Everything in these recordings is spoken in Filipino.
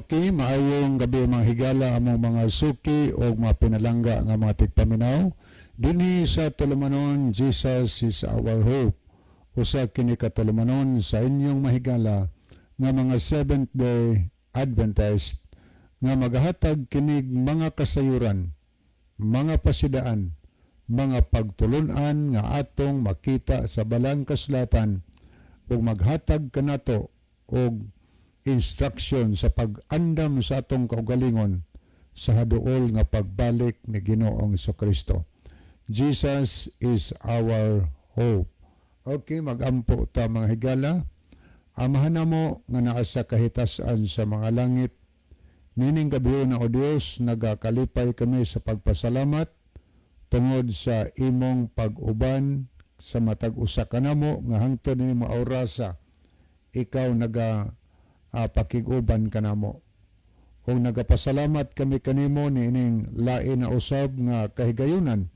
Okay, maayong gabi mga higala among mga suki o mga pinalangga nga mga tigpaminaw. Dinhi sa tulumanon, Jesus is our hope. Usa kini katulumanon sa inyong mahigala nga mga Seventh-day Adventist nga magahatag kinig mga kasayuran, mga pasidaan, mga pagtulunan nga atong makita sa balang kasulatan ug maghatag kanato og instruction sa pag-andam sa atong kaugalingon sa haduol nga pagbalik ni Ginoong Jesucristo. Jesus is our hope. Okay, magampo ta mga higala. Amahan namo nga naa sa kahitasan sa mga langit. Nining gabi na o Dios, nagakalipay kami sa pagpasalamat tungod sa imong pag-uban sa matag usa kanamo nga hangtod nimo orasa ikaw pakiguban kanamo. O nagapasalamat kami kanimo niining lain na usab nga kahigayunan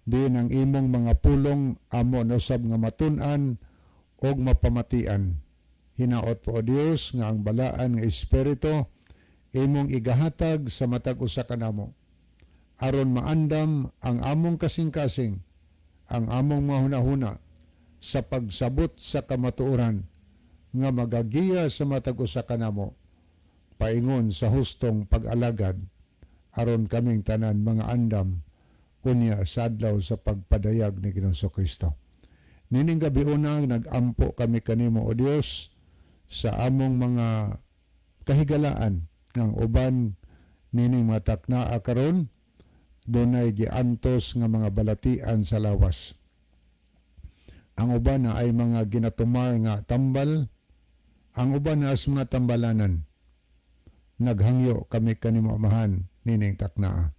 di ang imong mga pulong amo na usab nga matun-an og mapamatian. Hinaot po o Dios nga ang balaan nga espiritu imong igahatag sa matag usa kanamo aron maandam ang among kasing-kasing, ang among mga hunahuna sa pagsabot sa kamatuoran nga magagiya sa matag usa kanamo paingon sa hustong pag-alagad aron kaming tanan mga andam unya sa adlaw sa pagpadayag ni Ginoong Jesucristo. Nining gabi una nagampo kami kanimo o Dios sa among mga kahigalaan ng uban nining mga taknaa karon dunay giantos nga mga balatian sa lawas. Ang uban na ay mga ginatumar nga tambal, ang uban na as mga tambalanan. Naghangyo kami kanimo amahan nining taknaa.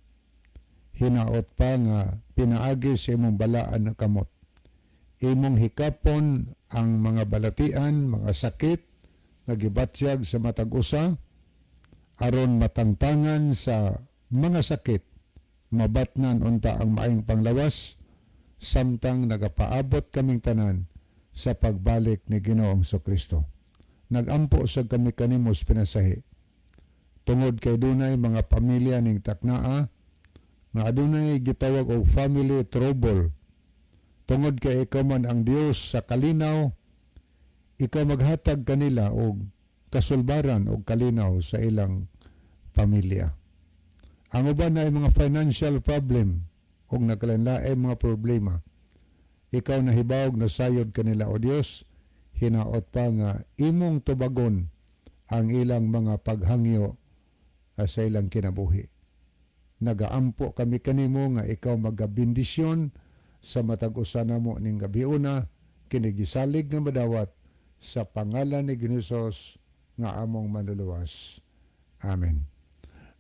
Hinaot pa nga pinaagi sa imong balaan na kamot. Imong hikapon ang mga balatian, mga sakit nga gibatsyag sa matag usa aron matangtangan sa mga sakit, mabatnan unta ang maayong panglawas samtang nagapaabot kaming tanan sa pagbalik ni Ginoong Jesucristo. Nagampo sa kami kanimos pinasahi. Tungod kay dunay mga pamilya ning taknaa nga adunay gitawag og family trouble. Tungod kay ikaw man ang Dios sa kalinaw, ikaw maghatag kanila og kasulbaran og kalinaw sa ilang pamilya. Ang uban na ay mga financial problem og nagkalain-lain mga problema. Ikaw nahibawog na sayod kanila o Dios, hinaot pa nga imong tubagon ang ilang mga paghangyo sa ilang kinabuhi. Nagaampo kami kanimo nga ikaw magabindisyon sa matag usa namo ning gabiuna kinigisalig nga madawat sa pangalan ni Ginoos nga among manluluwas. Amen.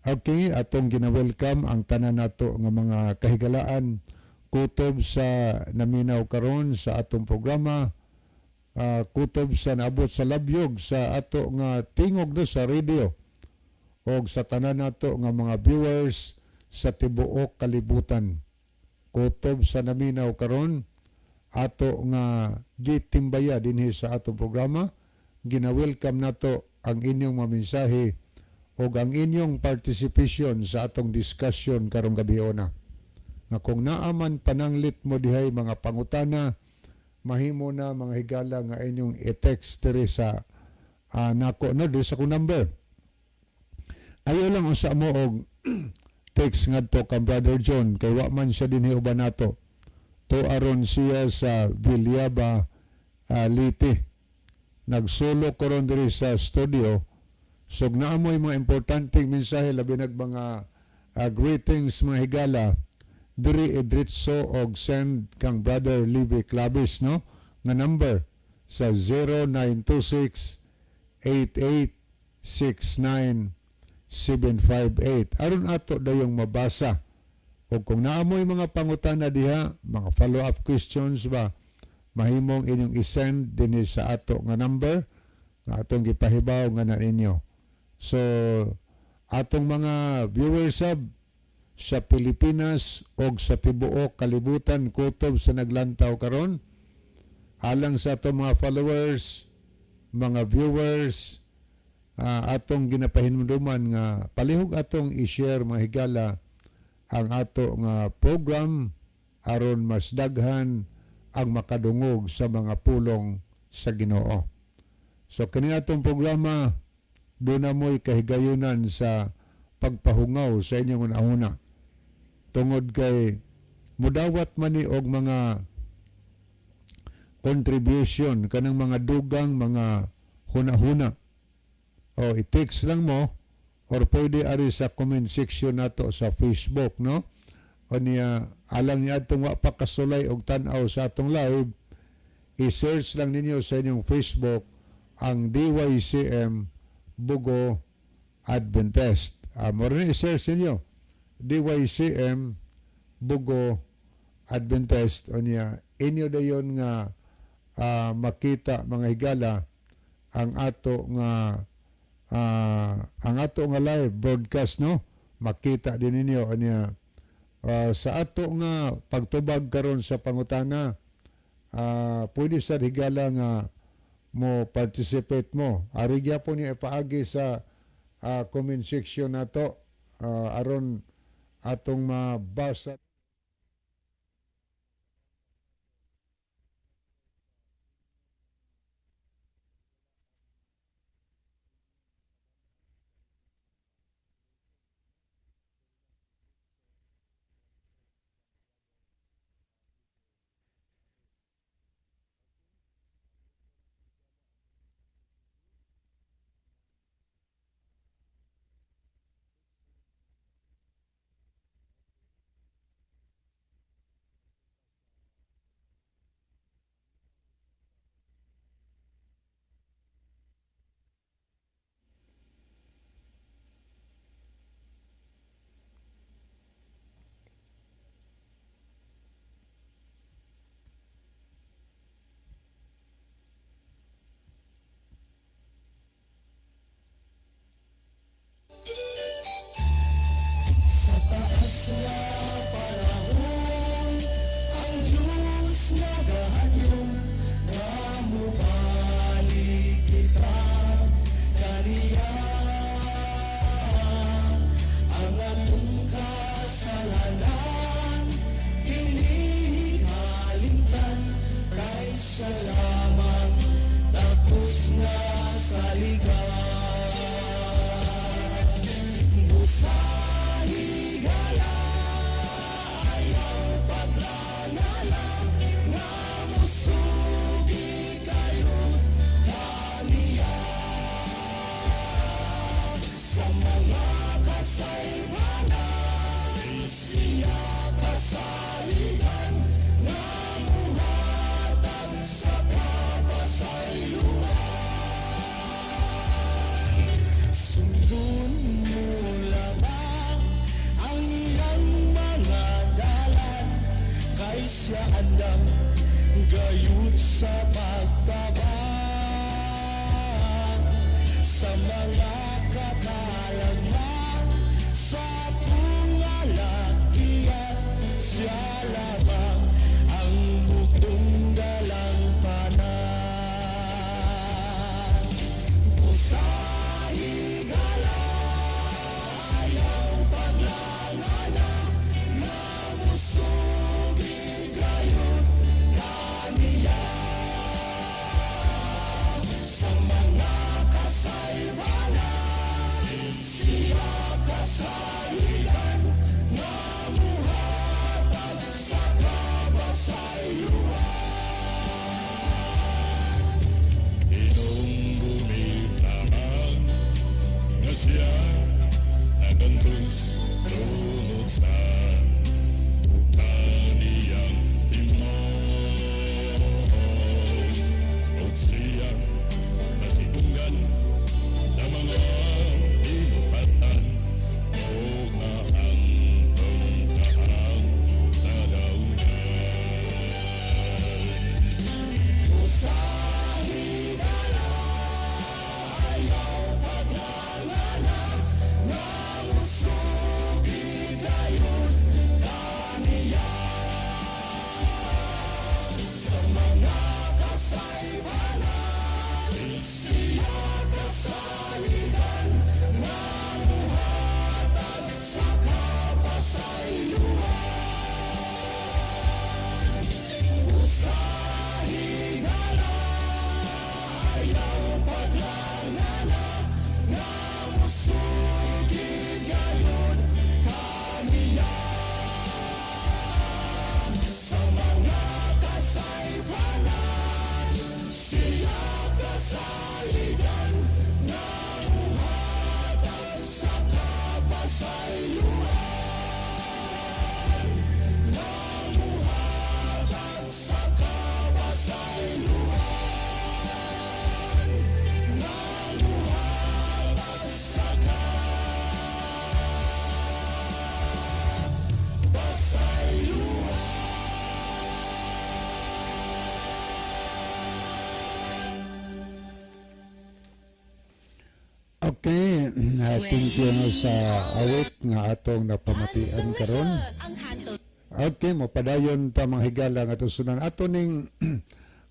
Okay, atong gina-welcome ang tanan nato nga mga kahigalaan kutob sa naminaw karon sa atong programa. Kutob sa naabot sa labyog sa ato nga tingog do sa radio o sa tanan nato nga mga viewers sa tibuok kalibutan. Kutob sa naminaw karon ato nga gitimbaya dinhi sa atong programa. Gina-welcome nato ang inyong mga mensahe o ang inyong participation sa atong discussion karong gabiona. Nga kung naaman pananglit mo dihay mga pangutana, mahimo na mga higala nga inyong i-text diri sa nako no diri sa kong number. Ayo lang usa mo og text ngadto kang Brother John kay wa man siya dinhi uban nato. To aron siya sa Villaba Liti. Nagsolo ko ron diri sa studio. So naamoy mga importanteng mensahe labi nag mga greetings mga higala. Diri idritso og send kang Brother Libby Clavis no nga number sa 0926-8869-758 aron ato dayong mabasa o kung naamoy mga pangutana diha mga follow-up questions ba mahimong inyong isend dinhi sa ato nga number nga atong gipahibaw nga na ninyo. So atong mga viewers sa Pilipinas o sa tibuok kalibutan kutob sa naglantaw karon alang sa ato mga followers, mga viewers atong ginapahinumduman nga palihog atong i-share mga higala ang ato nga program aron mas daghan ang makadungog sa mga pulong sa Ginoo. So kini atong programa doon na mo'y kahigayunan sa pagpahungaw sa inyong una-una. Tungod kay mudawat man ni og mga contribution kanang mga dugang mga huna-huna. O i-text lang mo or pwede ari sa comment section nato sa Facebook, no? O niya alang niya atong wa pa kasulay og tan-aw sa atong live, i-search lang ninyo sa inyong Facebook ang DYCM Bugo Adventist. Mo rin i-search ninyo DYCM Bugo Adventist. O niya inyo dayon nga makita mga higala ang ato nga live broadcast, no? Makita din ninyo niya sa ato nga pagtubag karon sa pangutana. Pwede sa higala nga mo participate mo. Ari gyapon niya ipaagi sa comment section nato aron atong mabasa. So Okay, thank you no sa awit nga atong napamatian karon. Okay, mopadayon ta mga higala nga atong sunan ato ning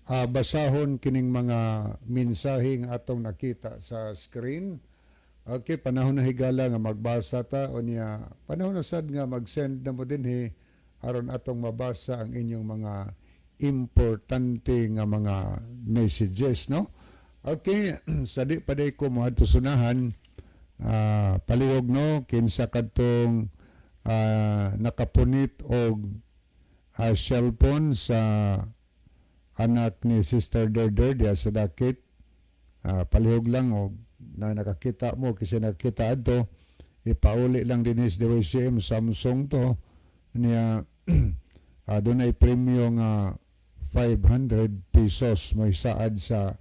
basahon kining mga mensahe nga atong nakita sa screen. Okay, panahon na higala nga magbasa ta o niya panahon na sad nga mag-send na mo dinhi aron atong mabasa ang inyong mga importante nga mga messages, no? Okay, sadi pa day ko mga sunahan, palihog no, kinsa kadtong nakapunit og cellphone sa anak ni Sister Derder diya sa dakit. Palihog lang og na nakakita mo kasi nakita adto, ipauli lang dinis DWCM Samsung to niya doon ay premyo nga 500 pesos may saad sa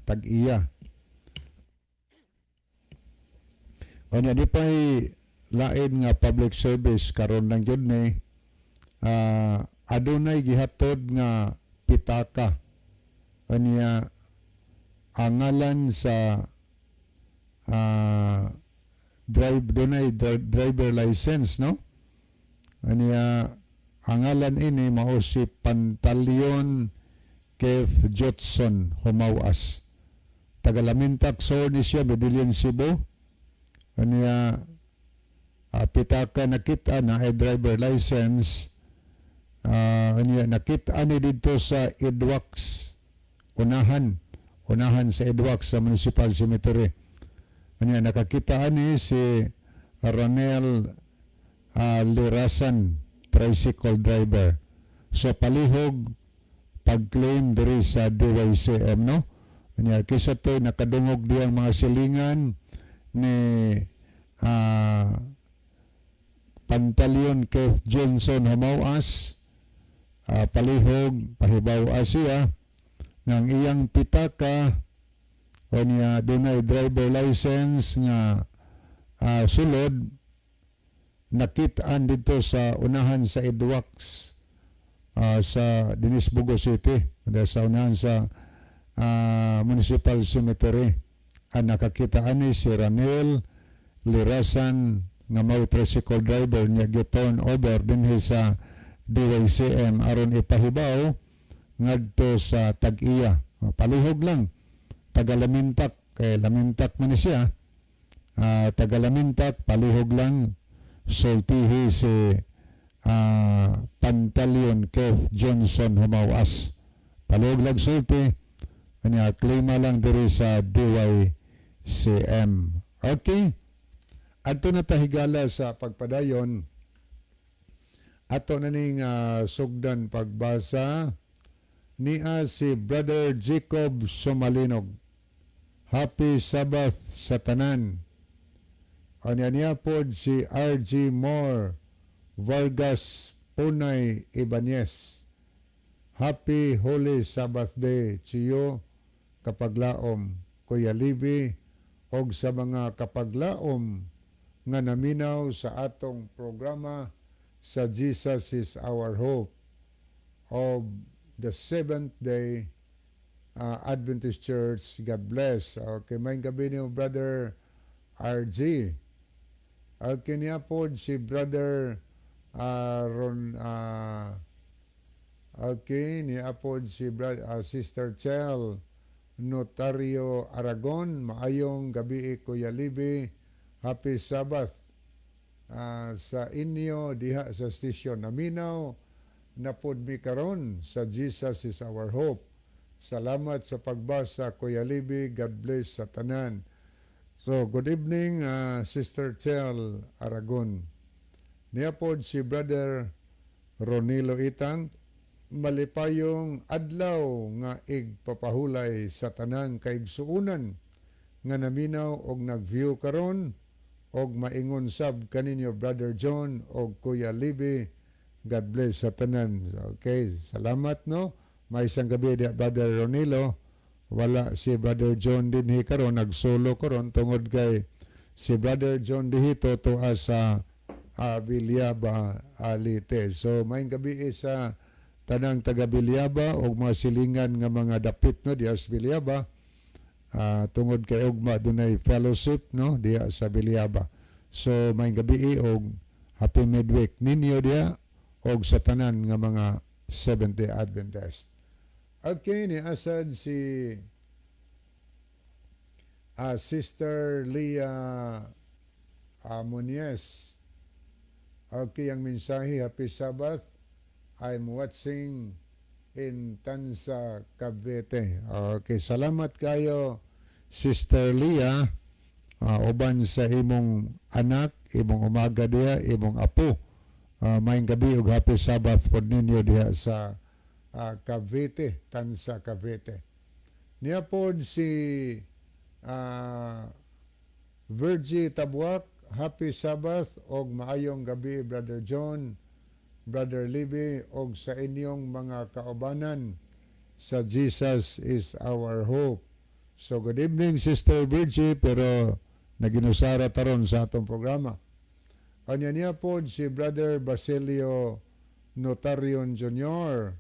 tag-iya. O niya, di pa'y lain nga public service karon lang yun ni adunay gihatod nga pitaka. O niya, angalan sa driver license, no? O niya, angalan ini mao si Pantaleon Keith Jotson Humawas. Tagalamintak ni siya, Bedilian Cebu. Niya, pitaka nakita na driver license. Niya, nakita ni dito sa Edwax, unahan sa Edwax sa Municipal Cemetery. Niya, nakakita ni si Ronel Lirasan, tricycle driver. So, palihog pag-claim diri sa DYCM, no? Kanya, kisa to nakadungog diyang mga silingan ni Pantaleon Keith Johnson Humawas, palihog, pahibaw siya ng iyang pitaka o niya dunay driver license nga sulod nakitaan dito sa unahan sa Edwax sa Dinis Bugo City, sa unahan sa Municipal Cemetery. Nakakitaan ni si Ranel Lirasan nga may tricycle driver niya giton over dinhi sa DYCM aron ipahibaw ngadto sa tag-iya. Palihog lang, Tagalamintak, kay Lamintak man siya. Tagalamintak, palihog lang, sultihi si Pantaleon Keith Johnson Humawas. Palihog lang sulti, kanya klima lang diri sa DYCM. Okay, ato na tahigala sa pagpadayon. Ato na ning sugdan pagbasa niya si Brother Jacob Somalinog. Happy Sabbath sa tanan. O niya pod si R.G. Moore Vargas Punay Ibanez. Happy Holy Sabbath Day to you, kapaglaom Kuya Libby, og sa mga kapaglaom nga naminaw sa atong programa sa Jesus is Our Hope of the Seventh Day Adventist Church. God bless. Okay, may gabi niyo, Brother RG. Okay, niya po si Brother okay, niya po si Sister Chel Notario Aragon. Maayong gabi, Kuya Libby. Happy Sabbath sa inyo diha sa stasyon naminaw na pod mi karon sa Jesus is Our Hope. Salamat sa pagbasa, Kuya Libby. God bless sa tanan. So, good evening, Sister Chel Aragon. Niya pod si Brother Ronilo Itang. Malipayong adlaw nga igpapahulay sa tanang kaigsuunan nga naminaw og nag-view karon og maingon sab kaninyo, Brother John og Kuya Libby. God bless sa tanan. Okay, salamat, no? May isang gabi di Brother Ronilo. Wala si Brother John din karon, nagsolo karon tungod kay si Brother John dihito tuwa sa Bilyaba, Alite. So may gabi sa tanang taga Bilyaba o mga silingan nga mga dapit no di as Bilyaba. tungod kay ugma dunay fellowship no diya sa Bilyaba. So may gabi og happy midweek ninyo diya og sa tanan nga mga Seventh-day Adventist. Okay, ni asad si Sister Leah Muniez. Okay, ang mensahe, Happy Sabbath. I'm watching in Tansa, Cavite. Okay, salamat kayo, Sister Leah. Uban sa imong anak, imong umaga diya, imong apo. Maayong gabi ug Happy Sabbath po ninyo diya sa Cavite, Tansa, Cavite. Niya po si Virgie Tabuak, Happy Sabbath og maayong gabi Brother John, Brother Libby og sa inyong mga kaubanan sa Jesus is our hope. So good evening Sister Virgie, pero naginusara taron sa atong programa. Kanya niya po si Brother Basilio Notarion Jr.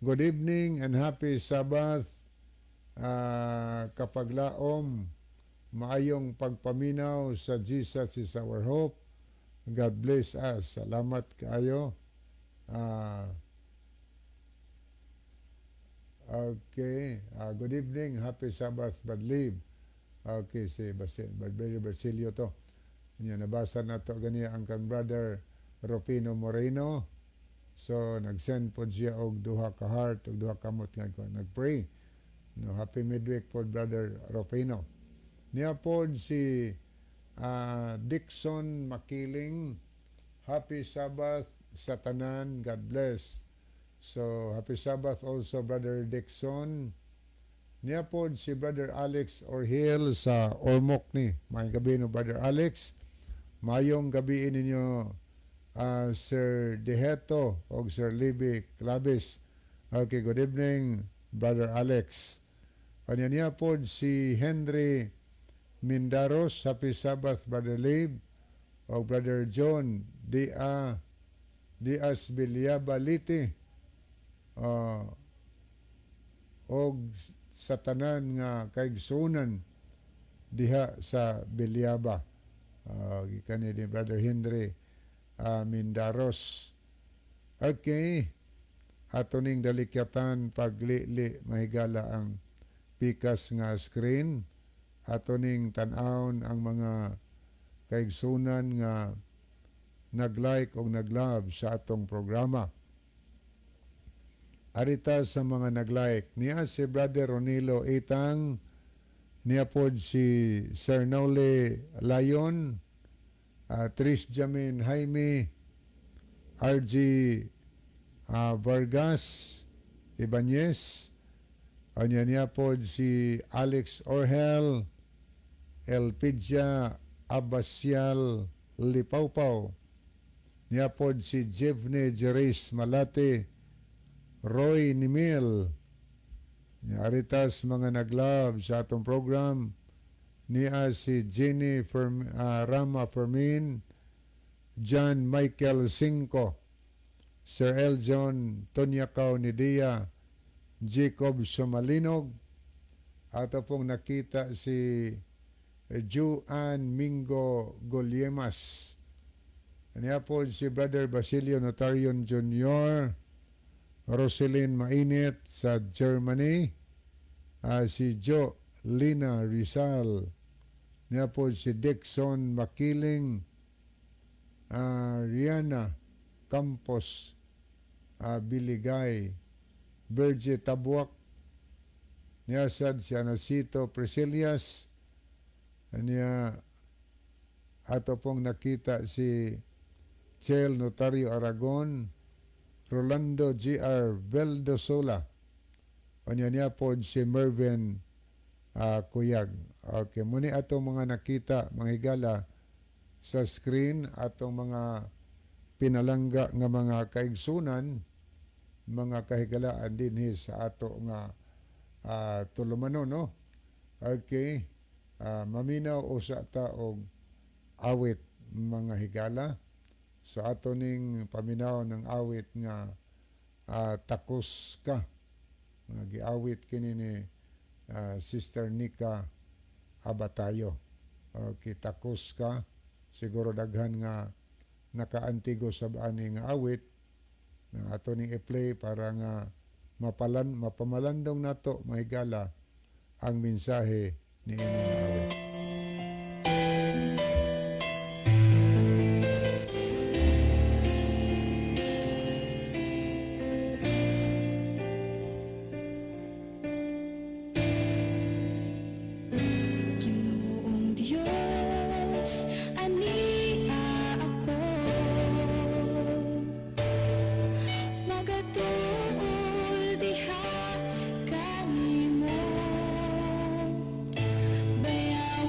Good evening and Happy Sabbath. Kapaglaom, maayong pagpaminaw sa Jesus is our hope. God bless us. Salamat kayo. Okay. Good evening. Happy Sabbath, Badlib. Okay, si Brother Basilio to. Nabasa na to ganiya ang kang Brother Rufino Moreno. So, nag-send po siya og duha ka heart, og duha ka mot nga nag-pray. No, happy midweek po Brother Rufino. Niya po si Dixon Makiling. Happy Sabbath sa tanan. God bless. So, Happy Sabbath also Brother Dixon. Niya po si Brother Alex Orhil sa Ormoc ni. Mayong gabi no Brother Alex. Mayong gabi ninyo Sir Deheto o Sir Libby Clavis. Okay, good evening Brother Alex. Kanya niya po si Henry Mindaros. Happy Sabbath Brother Lib o Brother John Diaz Bilyabaliti o sa tanan nga kaigsunan diha sa Bilyaba. Kani ni Brother Henry Mindaros. Okay. Ato ning dalikyatan paglili mahigala ang pikas nga screen. Ato ning tan-awon ang mga kaigsunan nga nag-like o nag-love sa atong programa. Arita sa mga nag-like, niya si Brother Ronilo Itang, niya po si Sir Nole Layon, Trish Jamin Jaime, RG Vargas Ibanez, niya po si Alex Orhel, Elpidia Abasyal Lipawpaw, niya po si Jevne Jerez Malate, Roy Nimil. Aritas mga nag-love sa atong program, niya si Jenny Rama Fermin, John Michael Cinco, Sir Eljon Tonyakaw Nidia, Jacob Somalinog, ato pong nakita si Juan Mingo Golyemas. Niya po si Brother Basilio Notarion Jr., Roselyn Mainit sa Germany, si Jo Lina Rizal, niya po si Dixon Makiling, Rihanna Campos Biligay, Virgie Tabuak, niya sad si Anacito Presilias, niya ato pong nakita si Chel Notario Aragon, Rolando G.R. Veldosola, o niya po si Mervin Kuyag. Okay, muni atong mga nakita, mga higala sa screen, atong mga pinalangga nga mga kaigsunan, mga kahigalaan din sa ato nga tulumano, no? Okay, maminaw o sa ta og awit mga higala. So ato ning paminaw ng awit nga takos ka. Giawit kini ni Sister Nika Abatayo. Kitakos ka, siguro daghan nga nakaantigo sa ani nga awit na ato ning i-play para nga mapamalandong nato mahigala ang mensahe ni ining awit. Ginoong Diyos, ania ako, magatuol diha kanimo, bayaw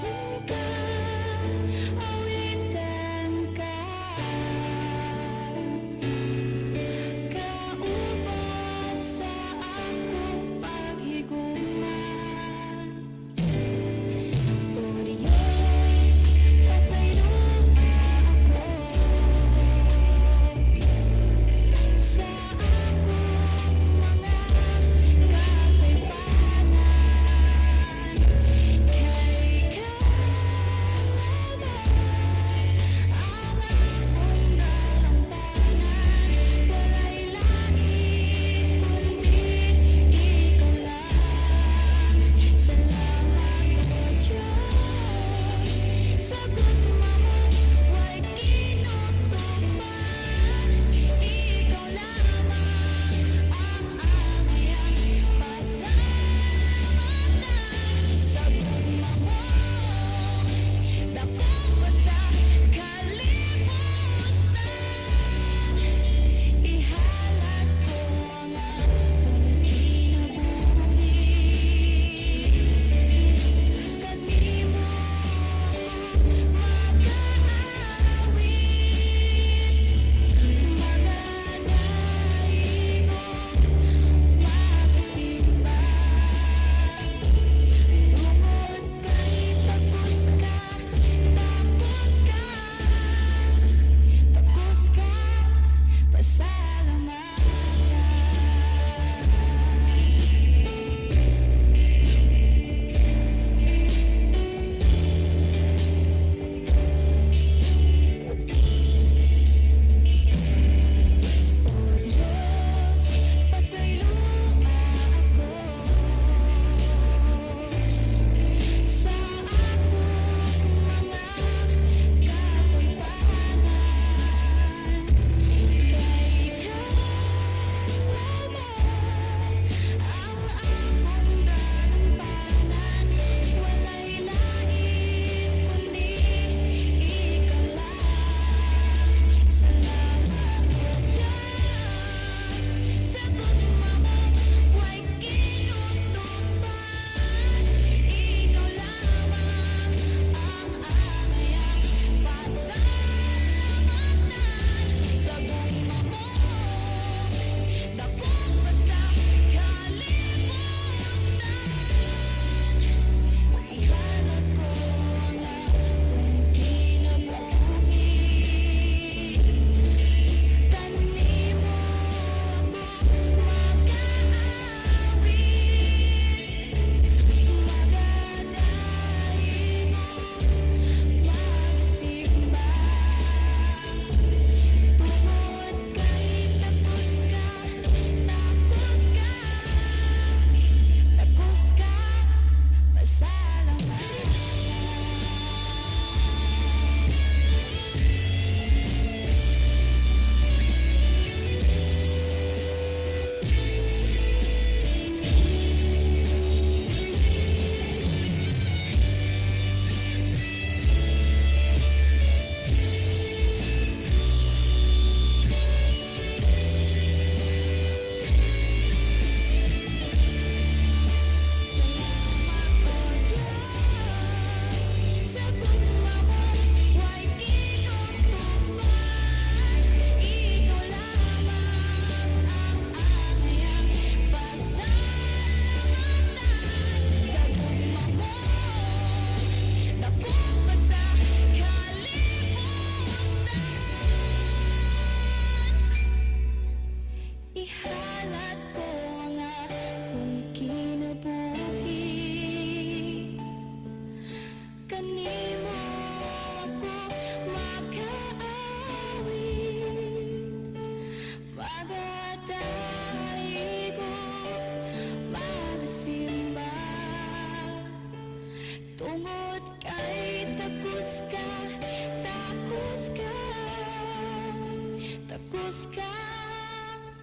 Takos kang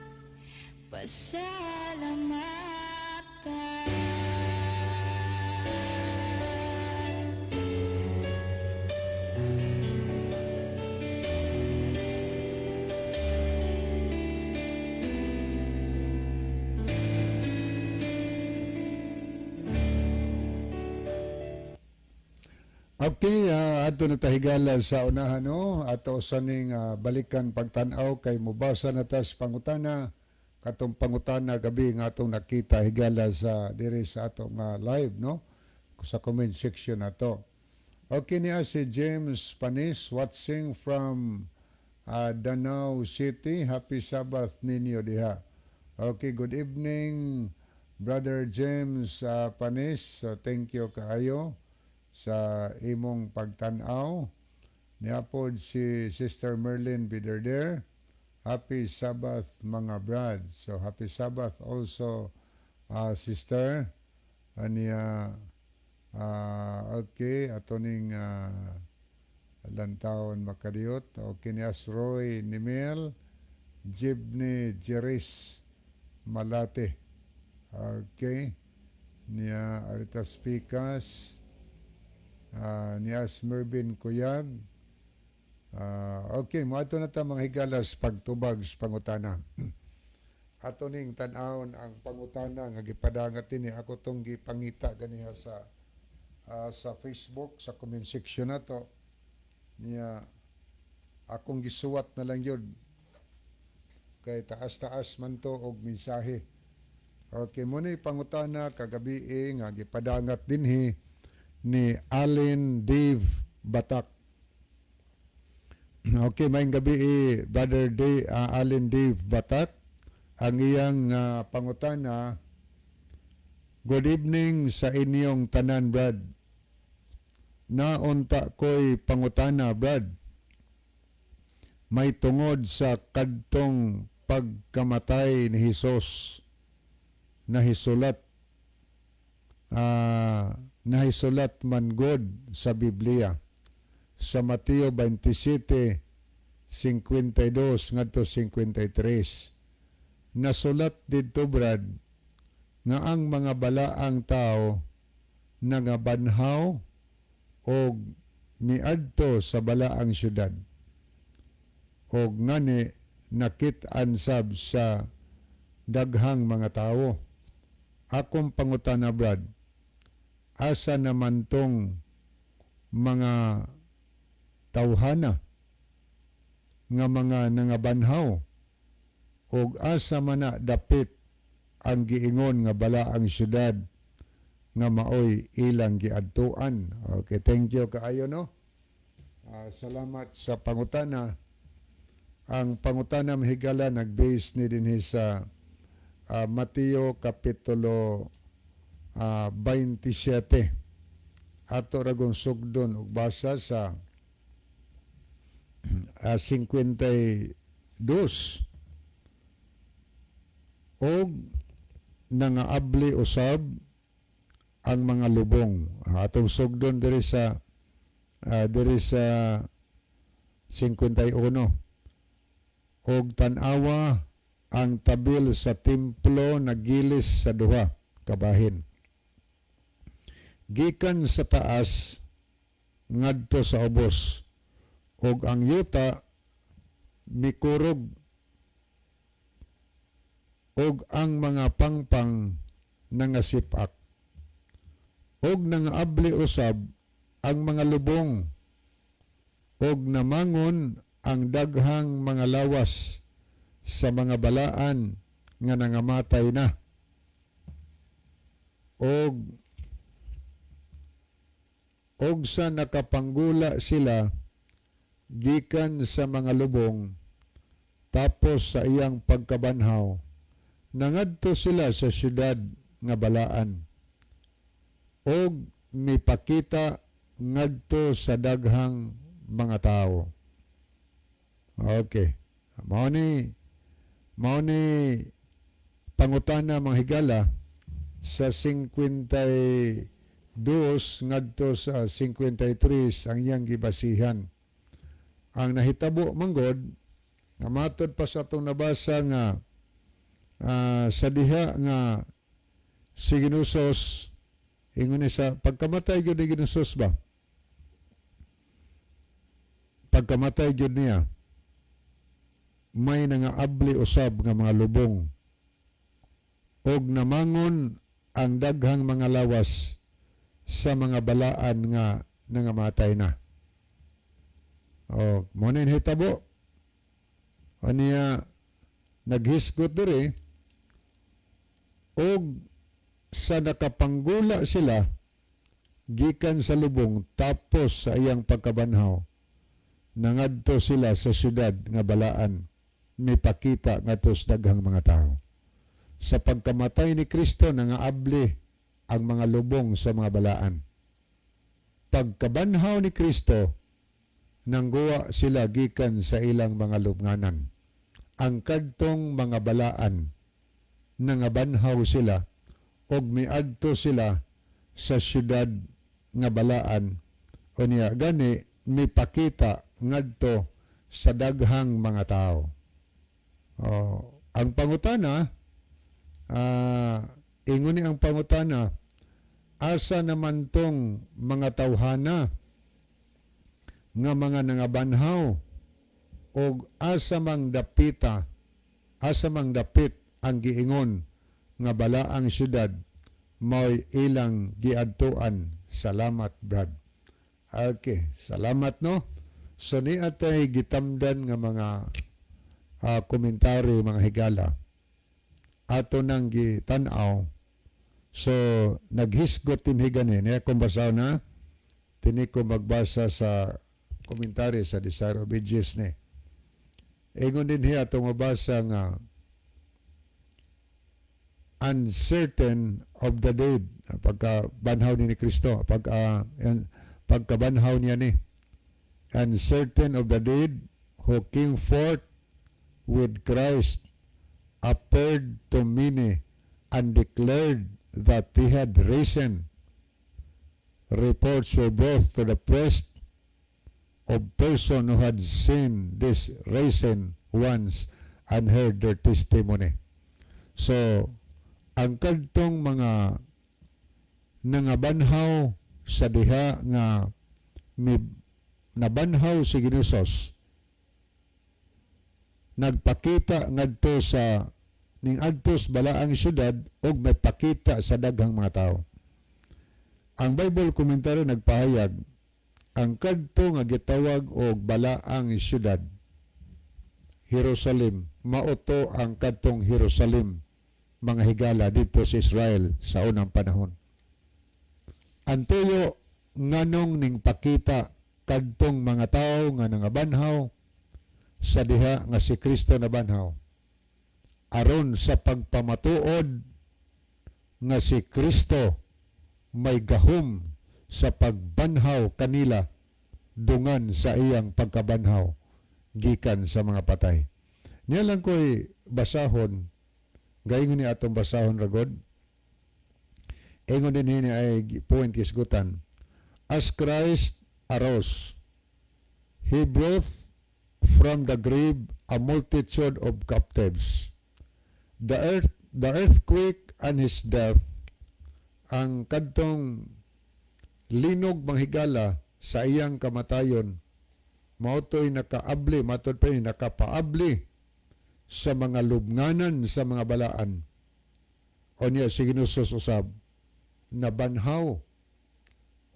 pasalamatan. Okay, ato na tahigala sa unahan no, ato sa ning balikan pagtanaw kay mubasa na tas pangutana katong pangutana gabi nga atong nakita higala sa diri sa atong live no sa comment section nato. Okay niya si James Panis watching from Danau City. Happy Sabbath ninyo diha. Okay, good evening Brother James Panis. So thank you kaayo sa imong pagtanaw. Niapod si Sister Merlin Biderder. Happy Sabbath mga brad. So happy Sabbath also sister. Aniya okay atoning lantaon makadiyot. Okay ni Asroy Nimel Jibni Jeris Malate. Okay niya Aritas Picas Nias Mervin Kuyag. Okay, mo ato na ta mga higalas pagtubag sa pangutana. Ato ning tan-awon ang pangutana nga gipadangat ini ako tong gipangita ganiha sa Facebook sa comment section nato. Niya akong gisuwat na lang yun kay taas-taas man to og mensahe. Okay, mo ni pangutana kagabi nga gipadangat dinhi ni Allen Dave Batak. Okay, maayong gabi Brother Allen Dave Batak. Ang iyang pangutana, good evening sa inyong tanan, Brad. Naunta ko'y pangutana, Brad. May tungod sa kadtong pagkamatay ni Hesus na hisulat nahisulat man God sa Biblia sa Mateo 27:52 ngadto 53. Nasulat didto Brad nga ang mga balaang tao nagabanhaw og miadto sa balaang syudad og ngani nakit-an sab sa daghang mga tao. Akong pangutana Brad, asa naman tong mga tawhana nga mga nangabanhaw ug asa man na dapit ang giingon nga balaang syudad nga maoy ilang giadtuan. Okay, thank you kaayo no. Salamat sa pangutana. Ang pangutana mahigala nag-base ni dinhi sa Mateo Kapitulo 27. Ato ragong sugdon ug basa sa 52 og nangaabli usab ang mga lubong. Atong sugdon diri sa 51. Og tan-awa ang tabil sa templo nagilis sa duha kabahin. Gikan sa taas ngadto sa ubos og ang yuta mikurog og ang mga pangpang nangasipak og nangaabli usab ang mga lubong og namangon ang daghang mga lawas sa mga balaan nga nangamatay na og sa nakapanggula sila gikan sa mga lubong tapos sa iyang pagkabanhaw nangadto sila sa syudad nga balaan og mipakita ngadto sa daghang mga tao. Okay. Mao ni pangutana mga higala sa 52 ngadto sa 53 ang iyang gibasihan. Ang nahitabo manggod Matod pa sa itong nabasa nga sa diha nga si Ginusos, ingon ni sa pagkamatay yun ni Ginusos ba? Pagkamatay yun niya, may nangaabli usab nga mga lubong og namangon ang daghang mga lawas sa mga balaan nga nangamatay na. O, mo na hitabo. O niya, naghisgot diri, og sa nakapanggula sila, gikan sa lubong, tapos sa iyang pagkabanhaw, nangadto sila sa syudad nga balaan, may pakita nga tos daghang mga tao. Sa pagkamatay ni Kristo, nangaabli ang mga lubong sa mga balaan. Pagkabanhaw ni Kristo, nangguwa sila gikan sa ilang mga lubnganan. Ang kadtong mga balaan, nangabanhaw sila, og miadto sila sa syudad nga balaan, o niya, gani, may pakita ngadto sa daghang mga tao. Ang pangutana, ingon ni ang pangutana, asa naman tong mga tawhana nga mga nangabanhaw o asa mang dapit ang giingon nga balaang syudad mo'y ilang giadtuan. Salamat, Brad. Okay, salamat no. So ni atay gitamdan nga mga komentary, mga higala. Ato nang gitan-aw. So naghisgot tinhi gani niya kung basaw na tini ko magbasa sa komentary sa Desire Obedience ni. Ingon din hiya itong mabasa nga uncertain of the dead, pagkabanhaw ni Kristo, pagkabanhaw niya ni, uncertain of the dead who came forth with Christ appeared to many and declared that he had risen. Reports were brought to the press of person who had seen this risen once and heard their testimony. So, ang kadtong mga nangabanhaw sa diha nga nabanhaw si Ginusos, nagpakita ngadto sa ning adtos balaang syudad og may pakita sa daghang mga tao. Ang Bible commentary nagpahayag ang kadto nga gitawag og balaang syudad, Jerusalem, mauto ang kadtong Jerusalem, mga higala dito sa Israel sa unang panahon. Ang tuyo nganong ning pakita kadtong mga tao nga nangabanhaw sa diha nga si Kristo nabanhaw, aron sa pagpamatuod nga si Kristo may gahom sa pagbanhaw kanila dungan sa iyang pagkabanhaw gikan sa mga patay. Niya lang ko'y basahon, gayon ni atong basahon ragod. Ingon din hini ay point kisgutan. As Christ arose, he brought from the grave a multitude of captives. The earthquake and his death, ang kadtong linog manghigala sa iyang kamatayon, mautoy nakaabli, matod pa rin, nakapaabli sa mga lubnganan sa mga balaan. O niya, si Ginusos usab, nabanhaw.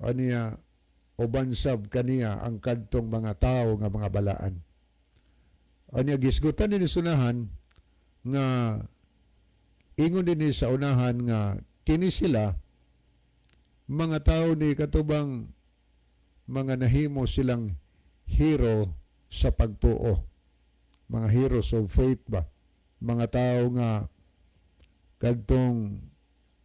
O niya, ubansab kaniya ang kadtong mga tao nga mga balaan. O niya, gisgutan din sunahan nga ingon din sa unahan nga kini sila mga tao ni katubang mga nahimo silang hero sa pagtuo, mga heroes of faith ba, mga tao nga kadtong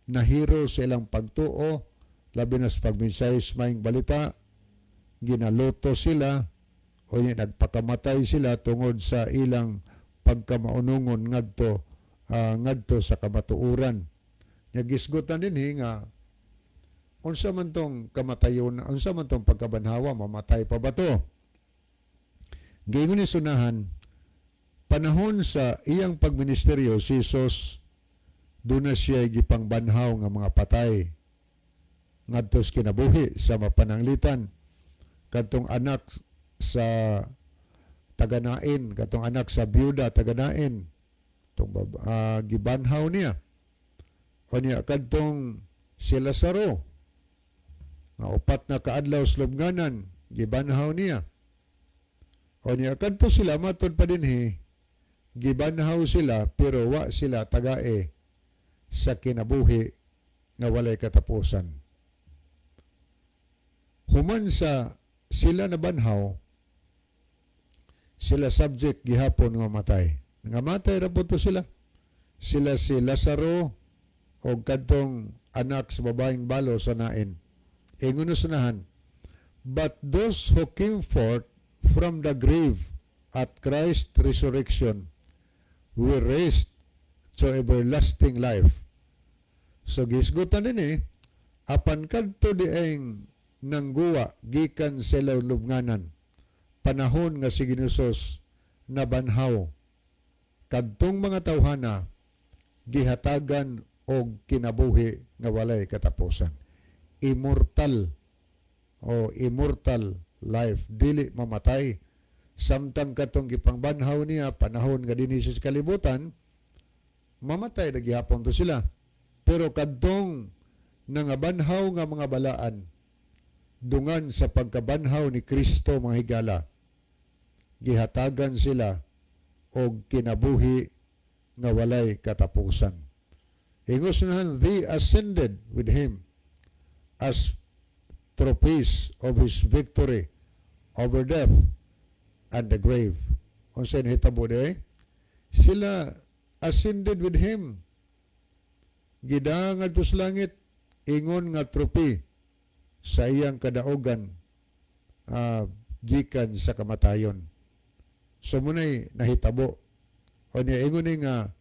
nahiro sa ilang pagtuo, labi na sa pagminsayis maing balita, ginaluto sila o nagpakamatay sila tungod sa ilang pagkamaunungon ngadto sa kamatuuran. Nagisgutan din nga unsa man tong kamatayon, unsa man tong pagkabanhawa, mamatay pa ba to? Gingon ni sunahan, panahon sa iyang pagministeryo, si Jesus doon na siya gipangbanhaw nga mga patay ngadto sa kinabuhi sa mapananglitan, kadtong anak sa taganain, kadtong anak sa byuda taganain, gibanhaw niya. O niya kadtong si Lazaro nga 4 na kaadlaw sa lubnganan, gibanhaw niya. O niya kadto sila matod pa dinhi, gibanhaw sila pero wa sila tagae sa kinabuhi nga walay katapusan. Human sa sila nabanhaw, sila subject gihapon nga matay. Nga matay ra po to sila. Sila si Lazaro o kadtong anak sa babaeng balo sa nain. Ingon usunahan, but those who came forth from the grave at Christ's resurrection were raised to everlasting life. So gisgutan din apan kadto dieng nangguwa gikan sa lubnganan, panahon nga si Ginusos nabanhaw, kadtong mga tawhana gihatagan og kinabuhi nga walay katapusan. Immortal life, dili mamatay. Samtang katong gipangbanhaw niya panahon nga dinhi sa kalibutan, mamatay na gihapon to sila. Pero kadtong nangabanhaw nga mga balaan, dungan sa pagkabanhaw ni Kristo mga higala, gihatagan sila og kinabuhi nga walay katapusan. Ingos nahan, they ascended with him as trophies of his victory over death and the grave. Kung saan hitabo sila ascended with him. Gidangan to sa langit, ingon nga trophy sa iyang kadaogan gikan sa kamatayon. So muna'y nahitabo. O niya ingon nga,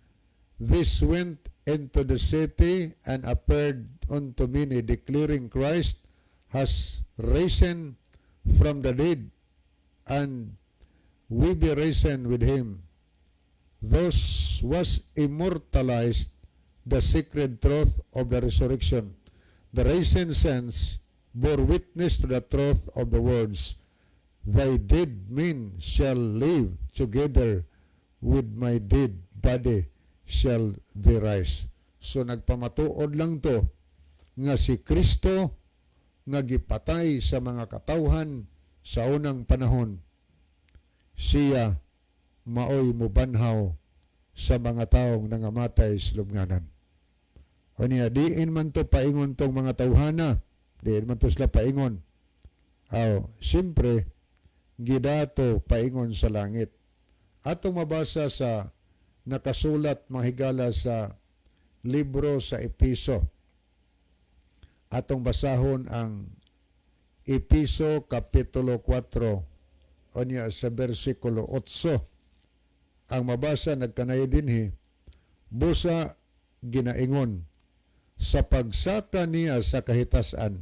this went into the city and appeared unto many, declaring Christ has risen from the dead, and we be risen with him. Thus was immortalized the sacred truth of the resurrection. The risen saints bore witness to the truth of the words, thy dead men shall live together with my dead body shall they rise. So nagpamatuod lang to nga si Kristo nga gipatay sa mga katawhan sa unang panahon, siya maoy mubanhaw sa mga taong nangamatay sa lubnganan. O niya, diin man to paingon tong mga tawhana, diin man to sila paingon. Siyempre, gidato paingon sa langit. Atong mabasa sa nakasulat mga higala sa libro sa Episo. Atong basahon ang Episo Kapitulo 4 o niya sa versikulo 8. Ang mabasa nagkanay dinhi, busa ginaingon, sa pagsaka niya sa kahitasan,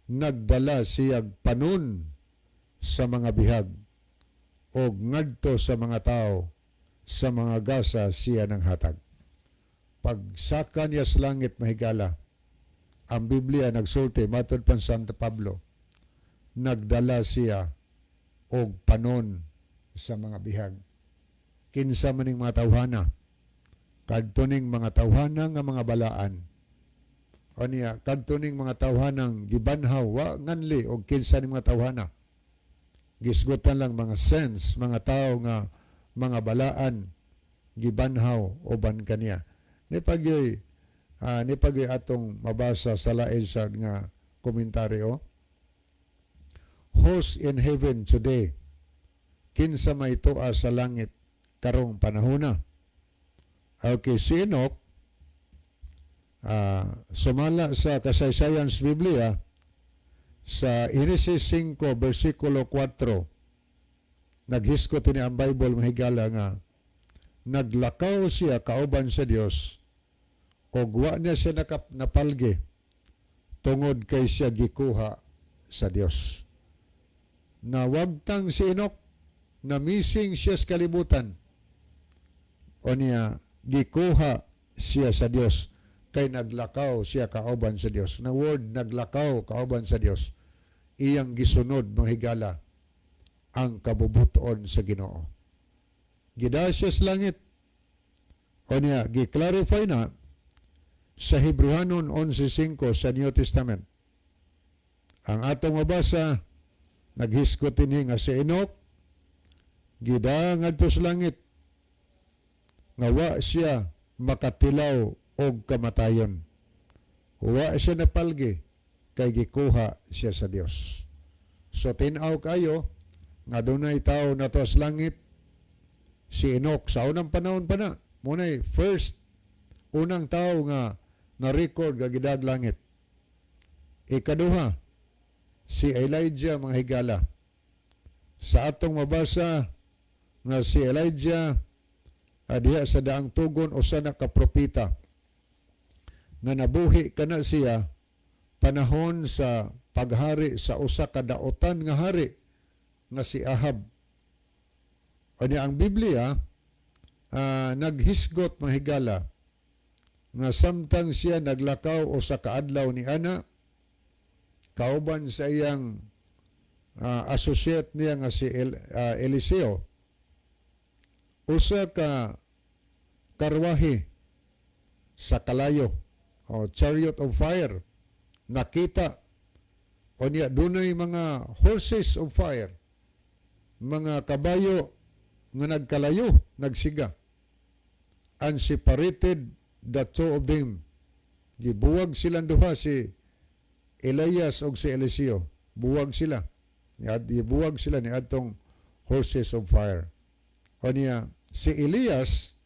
nagdala siyag panon sa mga bihag o ngadto sa mga tao, sa mga gasa siya ng hatag. Pagsaka niya sa langit mahigala, ang Biblia nagsulti, matod pan Santo Pablo, nagdala siya og panon sa mga bihag. Kinsa maning mga tawhana, kadtuning mga tawhana nga mga balaan, o niya, kadtuning mga tawhanang gibanhaw, wa nganli og kinsa ning mga tawhana. Gisgutan lang mga sense, mga tao nga mga balaan, gibanhaw uban kaniya. Ni pagyoy atong mabasa sa lain sa nga komentaryo. Host in heaven today, kinsa may tuwa sa langit karong panahona. Okay, si Enoch, sumala sa kasaysayan sa Biblia, sa Genesis 5 versikulo 4, naghiskot ni ang Bible mahigala nga, naglakaw siya kauban sa Dios o wa niya siya napalgi tungod kay siya gikuha sa Dios. Nawagtang si Enoch, na missing siya sa kalibutan, o niya gikuha siya sa Dios kay naglakaw siya kauban sa Dios. Na word naglakaw kauban sa Dios, iyang gisunod mga higala ang kabubuton sa Ginoo. Gida siya sa langit. O niya gi-clarify na sa Hebrehanon 11:5 sa New Testament. Ang atong mabasa naghiskotin nga si Enoch gida ngadto sa langit nga wa siya makatilaw og kamatayon. Wa siya napalgi kay gikuha siya sa Dios. So tin-aw kayo nga dunay tawo nato sa langit, si Enoch sa unang panahon pa na. Munay first unang tawo nga na-record nga gidag langit. Ikaduha, si Elijah mga higala. Sa atong mabasa nga si Elijah diha sa daang tugon usa na ka propeta nga nabuhi kana siya panahon sa paghari sa usa ka daotan nga hari nga si Ahab. Ani ang Biblia naghisgot mga higala nga samtang siya naglakaw o sa kaadlaw ni ana kauban sa iyang associate niya nga si Eliseo, usa ka karwahe sa kalayo o chariot of fire nakita o niya dunay mga horses of fire, mga kabayo nga nagkalayo, nagsiga. And separated the two of them. Gibuwag silang duha, si Elias o si Eliseo. Buwag sila. Gibuwag sila ni atong horses of fire. O niya, si Elias,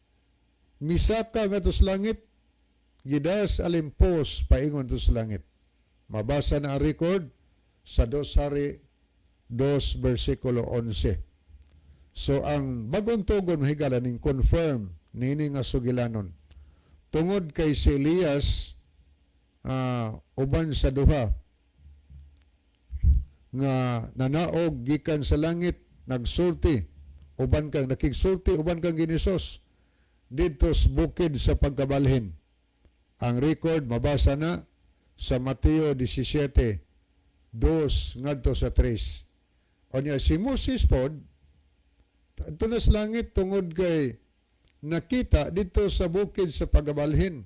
misaka nga to sa langit, gidas alimpos paingon to sa langit. Mabasa na ang record sa 2 Hari 2 versikulo 11. So ang bagong tugon higala ning confirm nini nga sugilanon. Tungod kay si Elias uban sa duha nga nanaog gikan sa langit nagsulti uban kang nakigsulti uban kang ginisos didto sa bukid sa pagkabalhin. Ang record mabasa na sa Mateo 17:2 ngadto sa 3. O niya si Moses pod tunas langit tungod kay nakita dito sa bukid sa pagabalhin.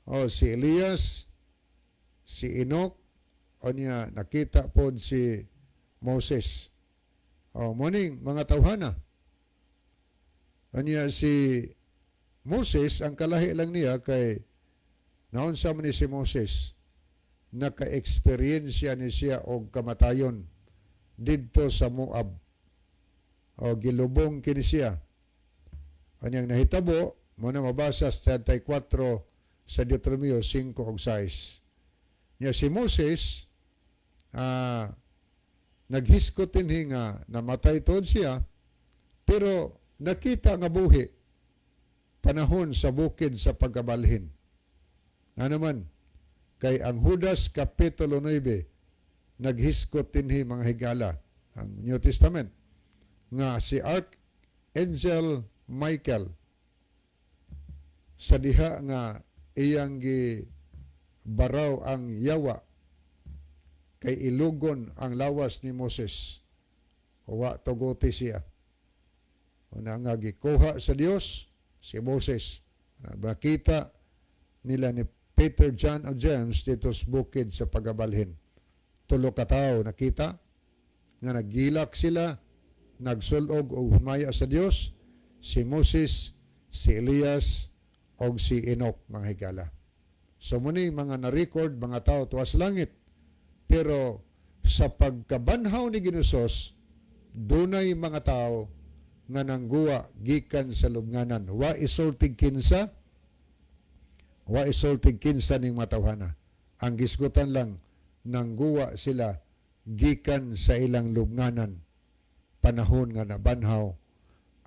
O si Elias, si Enoch, o niya nakita pod si Moses. O morning mga tawhana. O niya si Moses, ang kalahi lang niya kay naunsa man ni si Moses, naka-experience ni siya og kamatayon didto sa Moab. O gilubong kini siya. Anyang nahitabo, mo na mabasa sa 34 sa Deuteronomio 5 ug 6. Nya si Moses, naghiskot dinhi nga namatay tod siya, pero nakita nga buhi panahon sa bukid sa pagkabalhin. Ano man, kay ang Judas Kapitulo 9, naghiskot dinhi mga higala, ang New Testament, nga si Archangel Michael sa diha nga iyang gibaraw ang yawa kay ilugon ang lawas ni Moses. Wa tuguti siya. Una nga gikuha sa Dios si Moses. Nakita nila ni Peter, John o James dito sa bukid sa pagabalhin. Tulo ka tao nakita nga naggilak sila, nagsulog o humaya sa Dios, si Moses, si Elias, o si Enoch, mga higala. So muni mga na-record, mga tao tuwas langit. Pero sa pagkabanhaw ni Ginusos, dunay mga tao nga nangguwa gikan sa lubnganan. Wa isultig kinsa ning matawhana. Ang gisgutan lang, nangguwa sila gikan sa ilang lubnganan panahon nga nabanhaw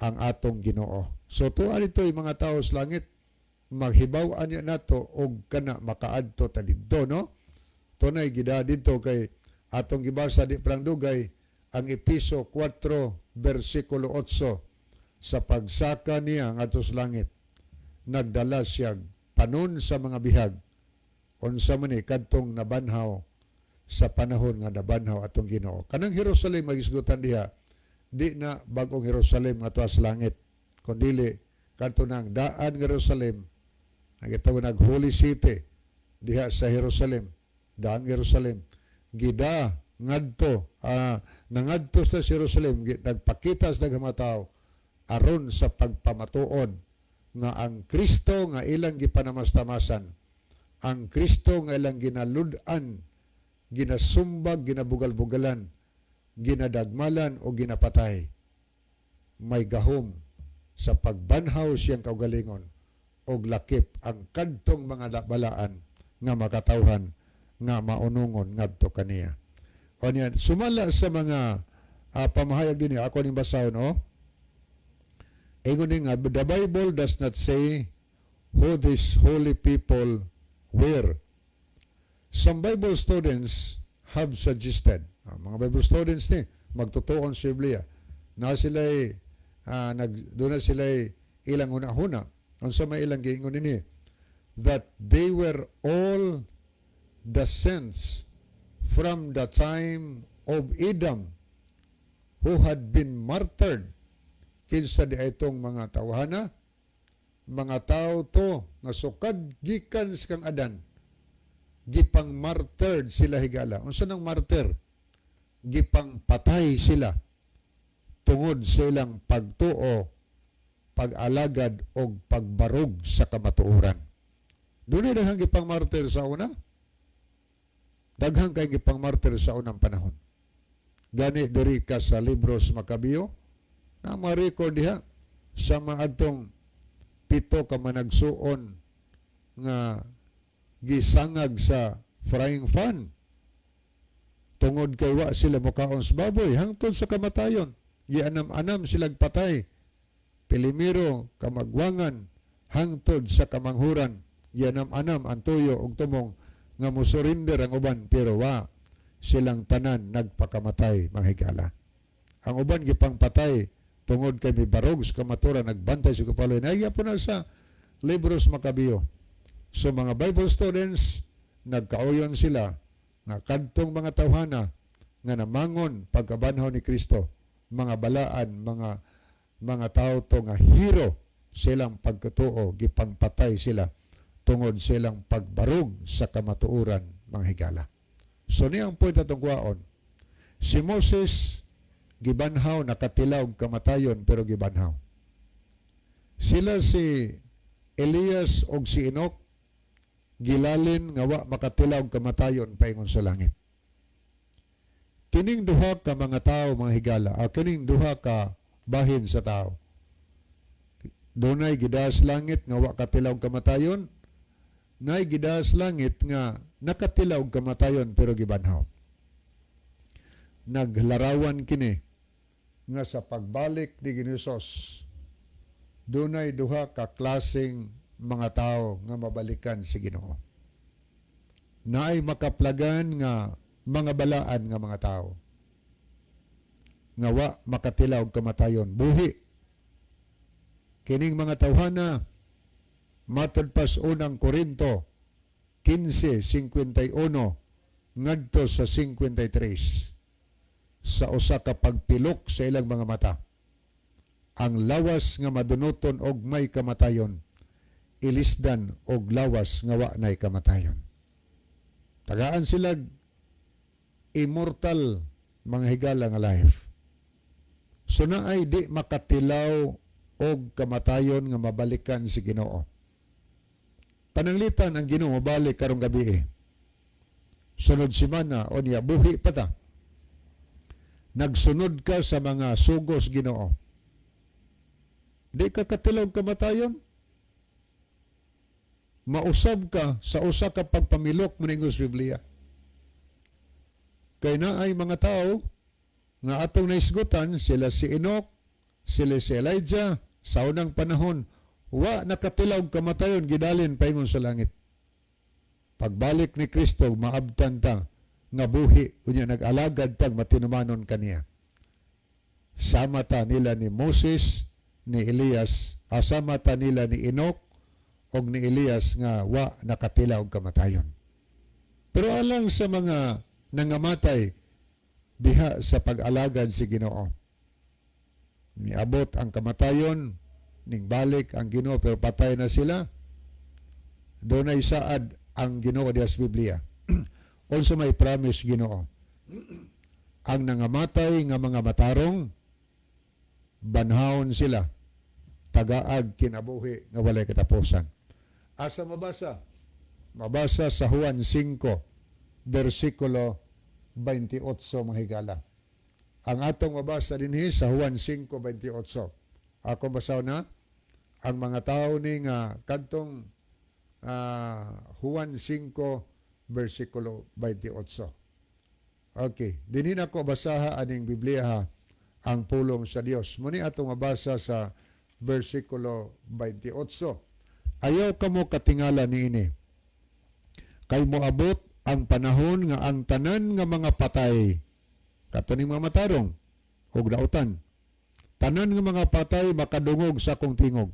ang atong Ginoo. So tuwa dito yung mga tao sa langit, maghibaw-an niya nato og kana makaadto ta didto, no? Tunay gida dito kay atong gibasa di palang dugay ang Episo 4 versikulo 8. sa pagsaka niya ngadto sa langit, nagdala siya panon sa mga bihag unsa man ni kadtong nabanhaw sa panahon nga nabanhaw atong Ginoo. Kanang Jerusalem magisgutan diha, di na bagong Jerusalem nga tuwa sa langit, kundi kadto nang daan Jerusalem, ang gitawag nag Holy City diha sa Jerusalem, daang Jerusalem. Gida ngadto nangadto sa Jerusalem, nagpakita sa mga tao aron sa pagpamatuod nga ang Kristo nga ilang gipanamastamasan, ang Kristo nga ilang ginalud-an, ginasumbag, ginabugal-bugalan, ginadagmalan o ginapatay, may gahom sa pagbanhaw siyang kaugalingon og lakip ang kadtong mga balaan nga makatawhan nga maunungon ngadto kaniya. O niyan, sumala sa mga pamahayag din ako ning basahon, no? Ingon nga, the Bible does not say who these holy people were. Some Bible students have suggested, mga Bible students ni, magtutuon sa Biblia, na sila'y, doon na sila'y ilang una-huna, unsa may ilang giingon nini, that they were all the saints from the time of Adam who had been martyred. Kinsa di itong mga tawhana, mga tao to nga sukad gikan sa kang Adan, gipang martyred sila higala. Unsa nang martyr? Gipang patay sila tungod sa ilang pagtuo, pag-alagad o pagbarog sa kamatuoran. Doon ay daghang gipang martyr sa una. Daghang kay gipang martyr sa unang panahon. Gani diri ka sa libros Makabeo, na ma-record diha sa maadtong 7 ka managsuon nga gisangag sa frying pan tungod kay wa sila mukaon sa baboy hangtod sa kamatayon, gianam-anam silang patay, pilimiro kamagwangan hangtod sa kamanghuran, gianam-anam ang tuyo ug tumong nga musurinder ang uban, pero wa silang tanan nagpakamatay, mga higala. Ang uban gipang patay tungod kay may barog sa kamaturan, nagbantay sa kapaloy. Naiya po na sa libros Makabeo. So mga Bible students, nagkauyon sila nga kadtong mga tawhana nga namangon pagkabanhaw ni Kristo, mga balaan, mga tao to nga hero silang pagkatuo, gipangpatay sila tungod silang pagbarog sa kamatuuran, mga higala. So niyang point atong kuwaon, si Moses gibanhaw, nakatilaw kamatayon pero gibanhaw. Sila si Elias o si Enoch gilalin nga wa makatilaw kamatayon paingon sa langit. Kining duha ka mga tao, mga higala, kining duha ka bahin sa tao, dunay gidaas langit nga wa katilaw kamatayon, nay gidaas langit nga nakatilaw kamatayon pero gibanhaw. Naglarawan kini nga sa pagbalik ni Hesus, dunay duha ka klaseng mga tao nga mabalikan si Ginoo. Naay makaplagan nga mga balaan nga mga tao nga wa makatilaw kamatayon, buhi. Kining mga tawhana matod pas unang Korinto 15:51 ngadto sa 53, sa usa ka pagpilok sa ilang mga mata, ang lawas nga madunoton og may kamatayon, ilisdan og lawas nga wa nay kamatayon. Tagaan sila immortal, mga higala nga life. So naay di makatilaw og kamatayon nga mabalikan si Ginoo. Pananglitan ang Ginoo mabalik karong gabi. Sunod semana o niya buhi pa ta. Nagsunod ka sa mga sugos Ginoo. Di ka katilaw kamatayon. Mausab ka sa usa ka pagpamilok mo ning Biblia. Kay naay mga tao nga atong naisgutan, sila si Enoch, sila si Elijah, sa unang panahon, wa nakatilaw kamatayon, gidalin paingon sa langit. Pagbalik ni Kristo, maabtan ta, nga buhi, unya nag-alagad tag matinumanon kaniya. Sama ta nila ni Moses, ni Elias, asama ta nila ni Enoch og ni Elias nga wa nakatila og kamatayon. Pero alang sa mga nangamatay diha sa pag-alagad si Ginoo, niabot ang kamatayon, ning balik ang Ginoo pero patay na sila, doon ay saad ang Ginoo diha sa Biblia. Also may promise Ginoo. Ang nangamatay nga mga matarong, banhaon sila, tagaag kinabuhi nga walay katapusan. Asa mabasa? Mabasa sa Juan 5, versikulo 28 mahigala. Ang atong mabasa dinhi sa Juan 5:28. Ako basaw na ang mga tao ni nga kadtong Juan 5 versikulo 28. Okay, dinhi nako basaha aning Biblia ha, ang pulong sa Dios. Muni atong mabasa sa versikulo 28. Ayaw kamo katingala niini. Kay moabot ang panahon nga ang tanan nga mga patay, katuning mga matarong ug dautan, tanan nga mga patay makadungog sa akong tingog.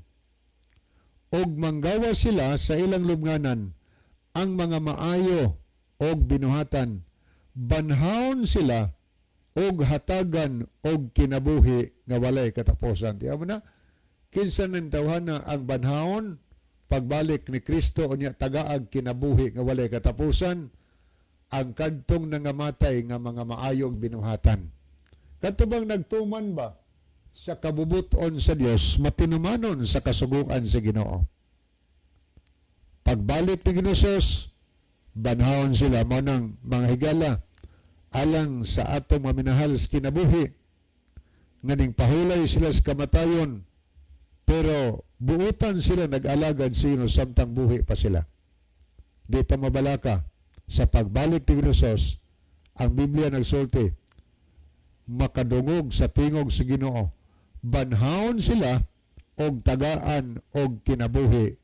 Og manggawa sila sa ilang lubnganan ang mga maayo og binuhatan, banhaon sila og hatagan og kinabuhi nga walay katapusan. Tiya mo na, kinsa nang tawhana ang banhaon, pagbalik ni Kristo unya tagaag kinabuhi nga walay katapusan, ang kadtong nangamatay nga mga maayong binuhatan. Kadto bang nagtuman ba sa kabubuton sa Dios, matinumanon sa kasuguan sa Ginoo? Pagbalik ni Ginoo, banhaon sila mo ng mga higala alang sa atong maminahal sa kinabuhi, nganing pahulay sila sa kamatayon, pero buutan sila nag-alagad sino samtang buhi pa sila. Dito mabalaka sa pagbalik ni Ginoo, ang Biblia nagsulti, makadungog sa tingog sa Ginoo, banhaon sila og tagaan og kinabuhi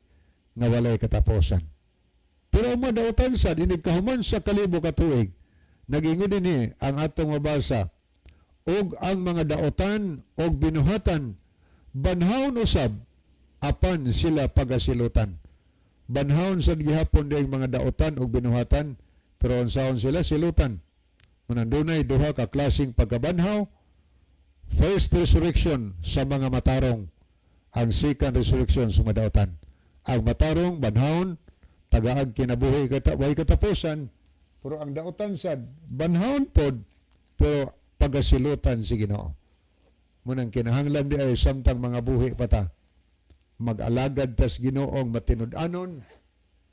nga walay katapusan. Pero ang madautan sa dinig kahuman sa kalibo ka tuig, nagingon dinhi ang atong mabasa, og ang mga dautan og binuhatan banhaon usab apan sila pagasilutan. Banhaon sa gihapon di mga dautan og binuhatan, pero unsaon sila silutan. Manandunay duha ka klaseng pagkabanhaw. First resurrection sa mga matarong, ang second resurrection sa mga dautan. Ang matarong banhaon, tagaag kinabuhi way katapusan, pero ang dautan sad banhaon pod pero pagasilutan si Ginoo. Munang kinahanglan di ay samtang mga buhi pata, mag-alagad tas Ginoong matinud-anon,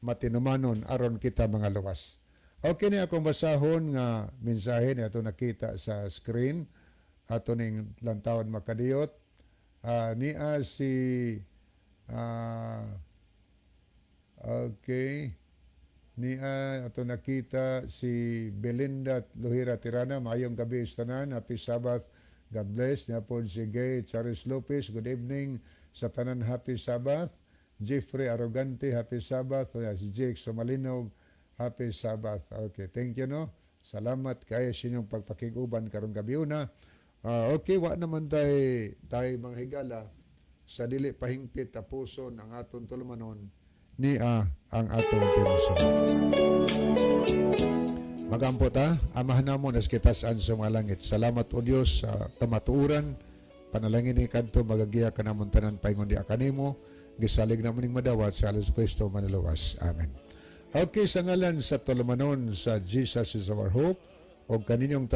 matinumanon aron kita mga luwas. Okay ni akong basahon nga mensahe ni ato nakita sa screen ato ning lantawon makadiyot. Niya si okay, niya ato nakita si Belinda Luhira Tirana. Maayong gabi sa tanan, happy Sabbath, God bless. Niya po si Gay Charis Lopez, good evening sa tanan, happy Sabbath. Jeffrey Arrogante, happy Sabbath. Si Jake Somalinog, happy Sabbath. Okay, thank you no. Salamat kayo sa inyong pagpakiguban karong gabi una. Okay, wa naman tayo mga higala sa dili pahingpit tapuson ang aton tulumanon ni ang atong tinuson. Magampo ta, amahan namon as kita saan sa mga langit. Salamat o Diyos sa kamatuuran, panalangin ni kadto magagiya ka namon tanan paingon di akanimo, gisalig namon ning madawat sa Alos Kristo manluwas. Amen. Okay, sa ngalan sa tulumanon sa Jesus is our hope, o kaninyong